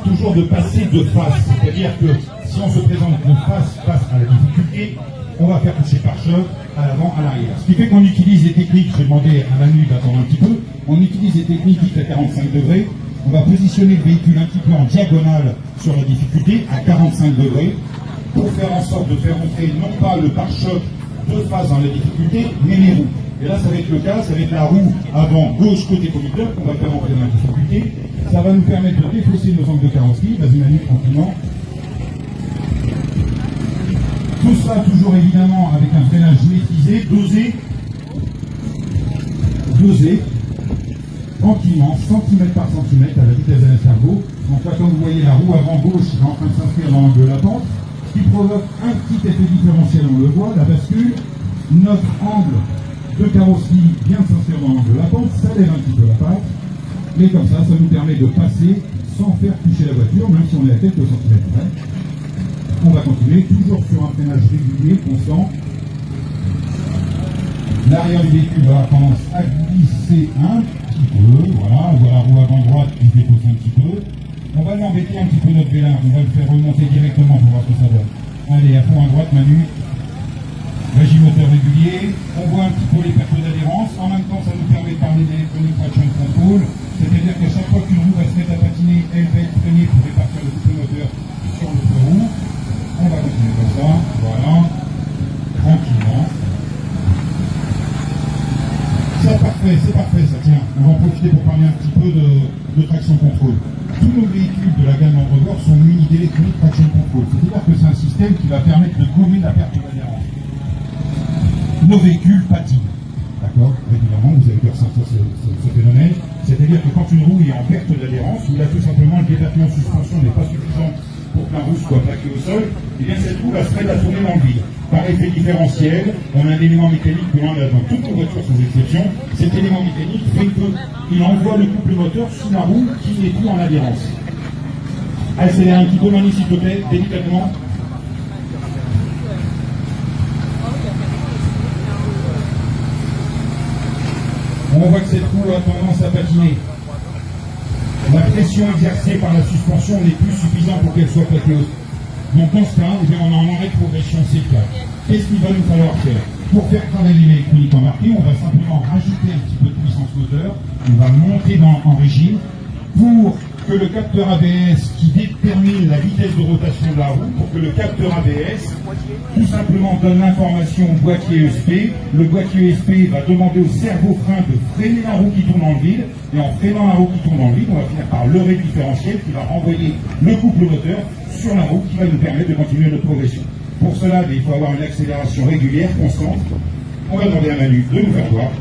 toujours de passer de face. C'est-à-dire que si on se présente de face à la difficulté, on va faire toucher pare-choc à l'avant, à l'arrière. Ce qui fait qu'on utilise des techniques, je vais demander à Manu d'attendre un petit peu, on utilise des techniques dites à 45 degrés. On va positionner le véhicule un petit peu en diagonale sur la difficulté, à 45 degrés, pour faire en sorte de faire entrer non pas le pare-choc de face dans la difficulté, mais les roues. Et là, ça va être le cas, ça va être la roue avant gauche côté conducteur qu'on va faire entrer dans la difficulté. Ça va nous permettre de défausser nos angles de carrosserie. Vas-y Manu, tranquillement. Tout ça toujours évidemment avec un freinage maîtrisé, dosé, tranquillement, centimètre par centimètre à la vitesse d'un escargot. Donc là, comme vous voyez, la roue avant gauche est en train de s'inscrire dans l'angle de la pente, ce qui provoque un petit effet différentiel, on le voit, la bascule. Notre angle de carrosserie vient de s'inscrire dans l'angle de la pente, ça lève un petit peu la patte, mais comme ça nous permet de passer sans faire toucher la voiture, même si on est à quelques centimètres près. On va continuer, toujours sur un freinage régulier, constant. L'arrière du véhicule va tendance à glisser un petit peu, voilà, on voit la roue avant droite qui se dépose un petit peu. On va l'embêter un petit peu notre vélin, on va le faire remonter directement pour voir ce que ça donne. Allez, à fond à droite, Manu. Régime moteur régulier, on voit un petit peu les pertes d'adhérence, en même temps ça nous permet de parler d'électronique traction control, c'est-à-dire qu'à chaque fois qu'une roue va se mettre à patiner, elle va être freinée pour répartir le couple moteur sur le feu roue. On va continuer comme ça, voilà, tranquillement. C'est parfait, ça tient. On va en profiter pour parler un petit peu de traction control. Tous nos véhicules de la gamme Land Rover sont munis d'électronique traction control, c'est-à-dire que c'est un système qui va permettre de gommer la perte d'adhérence. Nos véhicules patinent, d'accord? Régulièrement, vous avez pu ressentir ce phénomène, c'est-à-dire que quand une roue est en perte d'adhérence, ou là tout simplement le débattement de suspension n'est pas suffisant pour que la roue soit plaquée au sol, et bien cette roue va se mettre à tourner dans le vide. Par effet différentiel, on a un élément mécanique que l'on a dans toutes nos voitures sans exception. Cet élément mécanique fait qu'il envoie le couple moteur sous la roue qui n'est plus en adhérence. Accélère un petit peu, Manu, s'il te plaît, délicatement. On voit que cette roue a tendance à patiner. La pression exercée par la suspension n'est plus suffisante pour qu'elle soit plaquée au sol. Donc dans ce cas, on est en arrêt de progression, c'est le cas. Qu'est-ce qu'il va nous falloir faire? Pour faire travailler l'électronique embarquée, on va simplement rajouter un petit peu de puissance moteur, on va monter en régime pour que le capteur ABS qui détermine la vitesse de rotation de la roue, pour que le capteur ABS tout simplement donne l'information au boîtier ESP. Le boîtier ESP va demander au cerveau frein de freiner la roue qui tourne dans le vide, et en freinant la roue qui tourne dans le vide, on va finir par leurrer le différentiel qui va renvoyer le couple moteur sur la roue qui va nous permettre de continuer notre progression. Pour cela, il faut avoir une accélération régulière, constante. On va demander à Manu de nous faire voir.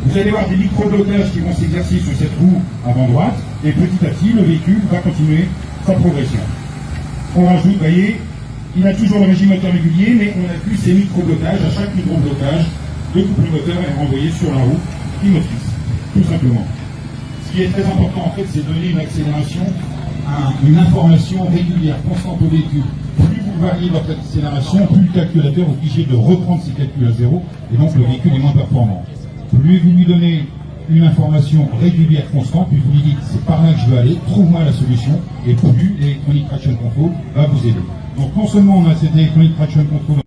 Vous allez voir des micro-blocages qui vont s'exercer sur cette roue avant droite, et petit à petit, le véhicule va continuer sa progression. On rajoute, vous voyez, il a toujours le régime moteur régulier, mais on a plus ces micro-blocages. À chaque micro-blocage, le couple moteur est renvoyé sur la roue qui motrice, tout simplement. Ce qui est très important, en fait, c'est donner une accélération, une information régulière, constante au véhicule. Plus vous variez votre accélération, plus le calculateur est obligé de reprendre ses calculs à zéro, et donc le véhicule est moins performant. Plus vous lui donnez une information régulière, constante, puis vous lui dites c'est par là que je veux aller, trouve-moi la solution, et plus l'électronique traction control va vous aider. Donc non seulement on a cette électronique traction control